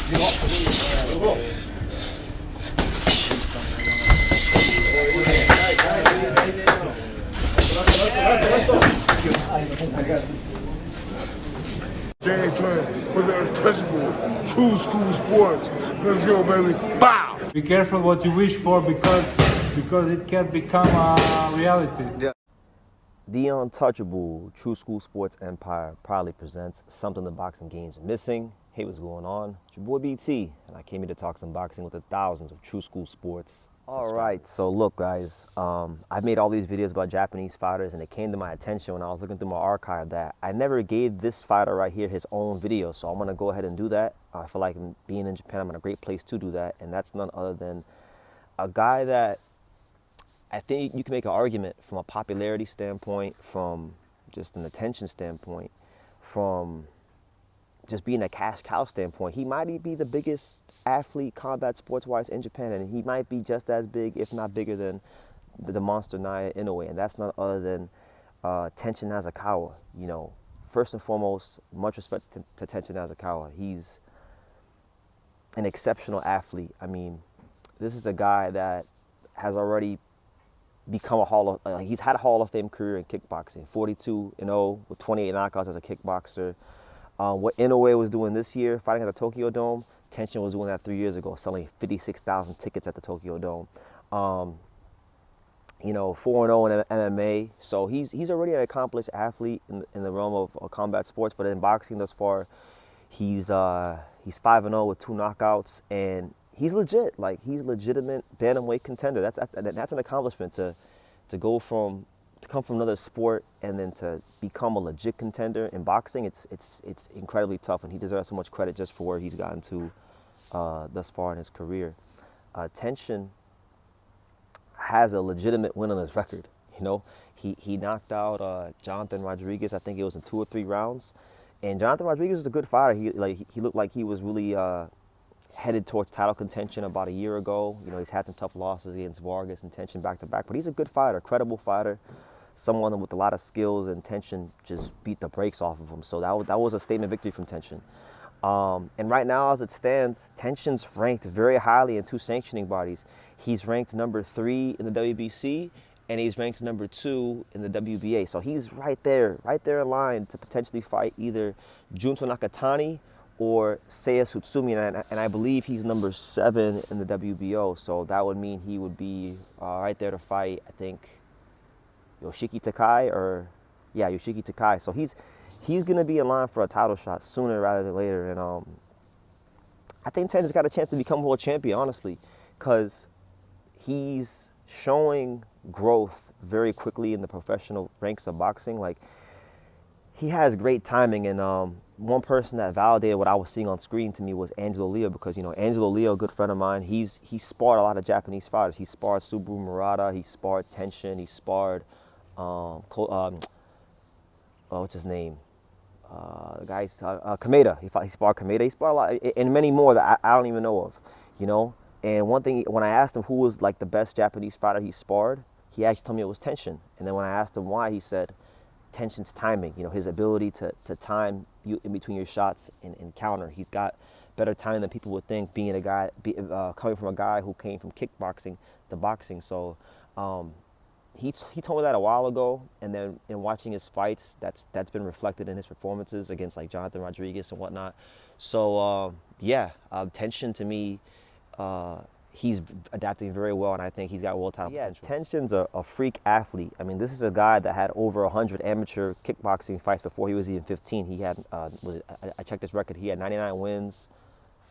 James Twin for the untouchable true school sports. Let's go, baby. Bow! Be careful what you wish for because it can become a reality. Yeah. The untouchable True School Sports Empire proudly presents something the boxing game's missing. Hey, what's going on? It's your boy BT, and I came here to talk some boxing with the thousands of True School Sports. All right, so look, guys, I've made all these videos about Japanese fighters, and it came to my attention when I was looking through my archive that I never gave this fighter right here his own video, so I'm gonna go ahead and do that. I feel like being in Japan, I'm in a great place to do that, and that's none other than a guy that I think you can make an argument from a popularity standpoint, from just an attention standpoint, from just being a cash cow standpoint. He might be the biggest athlete combat sports-wise in Japan, and he might be just as big, if not bigger than the monster Naya Inoue, and that's none other than Tenshin Nasukawa. You know, first and foremost, much respect to Tenshin Nasukawa. He's an exceptional athlete. I mean, this is a guy that has already become he's had a Hall of Fame career in kickboxing. 42-0 with 28 knockouts as a kickboxer. What Inoue was doing this year, fighting at the Tokyo Dome, Tenshin was doing that 3 years ago, selling 56,000 tickets at the Tokyo Dome. 4-0 in MMA, so he's already an accomplished athlete in the realm of combat sports. But in boxing thus far, he's 5-0 with 2 knockouts, and he's legit. Like, he's a legitimate bantamweight contender. That's an accomplishment to come from another sport and then to become a legit contender in boxing. It's incredibly tough, and he deserves so much credit just for where he's gotten to thus far in his career. Tenshin has a legitimate win on his record. You know, he knocked out Jonathan Rodriguez. I think it was in 2 or 3 rounds. And Jonathan Rodriguez is a good fighter. He looked like he was really headed towards title contention about a year ago. You know, he's had some tough losses against Vargas and Tenshin back to back, but he's a good fighter, credible fighter, someone with a lot of skills, and Tenshin just beat the brakes off of him. So that was a statement victory from Tenshin. And right now, as it stands, Tenshin's ranked very highly in 2 sanctioning bodies. He's ranked number 3 in the WBC, and he's ranked number 2 in the WBA. So he's right there in line to potentially fight either Junto Nakatani or Seiya Tsutsumi, and I believe he's number 7 in the WBO. So that would mean he would be right there to fight, I think, Yoshiki Takai Yoshiki Takai. So he's going to be in line for a title shot sooner rather than later. And I think Tenshin's got a chance to become world champion, honestly, because he's showing growth very quickly in the professional ranks of boxing. Like, he has great timing, and one person that validated what I was seeing on screen to me was Angelo Leo, because, you know, Angelo Leo, a good friend of mine, he sparred a lot of Japanese fighters. He sparred Subaru Murata, he sparred Tenshin, he sparred what's his name? The guy's Kameda. He sparred Kameda. He sparred a lot, and many more that I don't even know of, you know. And one thing, when I asked him who was like the best Japanese fighter he sparred, he actually told me it was Tenshin. And then when I asked him why, he said Tenshin's timing, you know, his ability to time you in between your shots and counter. He's got better timing than people would think, being a guy, coming from a guy who came from kickboxing to boxing. So he told me that a while ago, and then in watching his fights, that's been reflected in his performances against like Jonathan Rodriguez and whatnot. So Tenshin, to me, he's adapting very well, and I think he's got world title potential. Tenshin's a freak athlete. I mean, this is a guy that had over 100 amateur kickboxing fights before he was even 15. He had, I checked his record, he had 99 wins,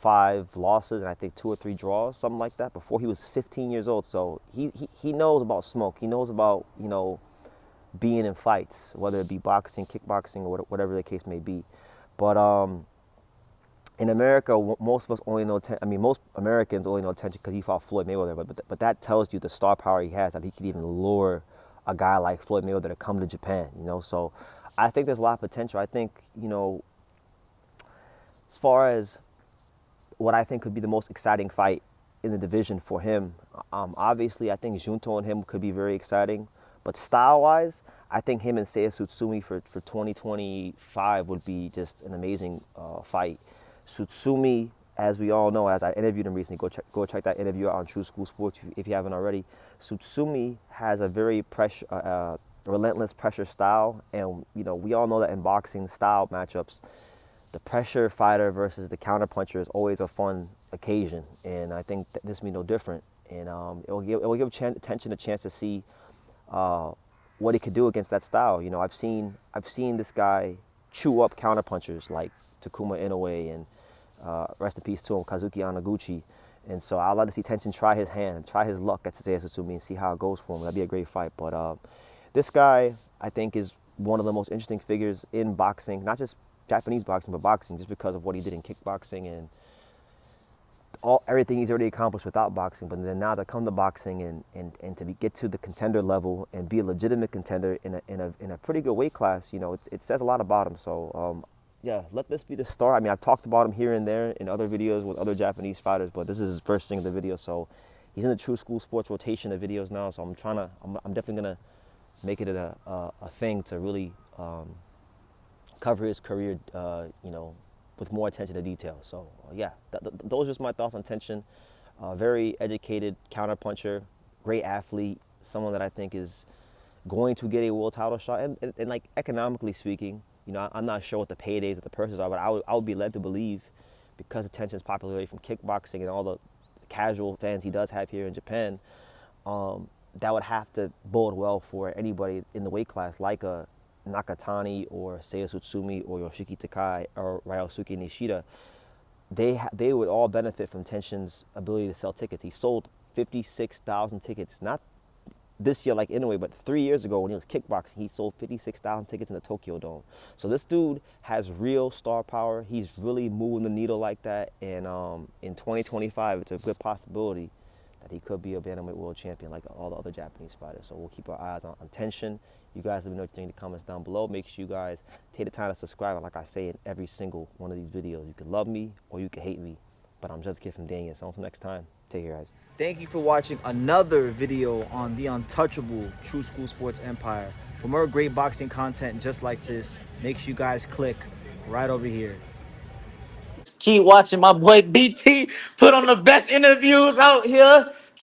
5 losses, and I think 2 or 3 draws, something like that, before he was 15 years old. So he knows about smoke. He knows about, you know, being in fights, whether it be boxing, kickboxing, or whatever the case may be. But in America, most Americans only know Tenshin because he fought Floyd Mayweather. But that tells you the star power he has, that he could even lure a guy like Floyd Mayweather to come to Japan, you know. So I think there's a lot of potential. I think, you know, as far as what I think could be the most exciting fight in the division for him, obviously I think Junto and him could be very exciting. But style-wise, I think him and Seiya Tsutsumi for 2025 would be just an amazing fight. Tsutsumi as we all know, as I interviewed him recently, go check that interview out on True School Sports if you haven't already. Tsutsumi has a very relentless pressure style, and we all know that in boxing style matchups, the pressure fighter versus the counter puncher is always a fun occasion, and I think that this will be no different. And it will give Tenshin a chance to see what he could do against that style. I've seen this guy chew up counter punchers like Takuma Inoue and rest in peace to him, Kazuki Anaguchi. And so I'd like to see Tenshin try his hand and try his luck at Seiya Tsutsumi and see how it goes for him. That'd be a great fight. But this guy, I think, is one of the most interesting figures in boxing, not just Japanese boxing, but boxing, just because of what he did in kickboxing and everything he's already accomplished without boxing. But then now to come to boxing and to get to the contender level and be a legitimate contender in a pretty good weight class, it says a lot about him. So yeah, let this be the start. I mean, I've talked about him here and there in other videos with other Japanese fighters, but this is his first thing in the video. So he's in the True School Sports rotation of videos now. So I'm definitely gonna make it a thing to really cover his career, with more attention to detail. So yeah, those are just my thoughts on Tenshin. Very educated counterpuncher, great athlete, someone that I think is going to get a world title shot. And like economically speaking, I'm not sure what the paydays of the purses are, but I would be led to believe, because of Tenshin's popularity from kickboxing and all the casual fans he does have here in Japan, that would have to bode well for anybody in the weight class, like a Nakatani or Seiya Tsutsumi or Yoshiki Takai or Ryosuke Nishida. They would all benefit from Tenshin's ability to sell tickets. He sold 56,000 tickets, not this year like Inoue, but 3 years ago when he was kickboxing, he sold 56,000 tickets in the Tokyo Dome. So this dude has real star power. He's really moving the needle like that, and in 2025, it's a good possibility that he could be a bantamweight world champion like all the other Japanese fighters. So we'll keep our eyes on Tenshin. You guys let me know what you think in the comments down below. Make sure you guys take the time to subscribe. Like I say in every single one of these videos, you can love me or you can hate me, but I'm just a kid from Daniel. So until next time, take care, guys. Thank you for watching another video on the untouchable True School Sports Empire. For more great boxing content just like this, make sure you guys click right over here. Keep watching my boy BT put on the best interviews out here.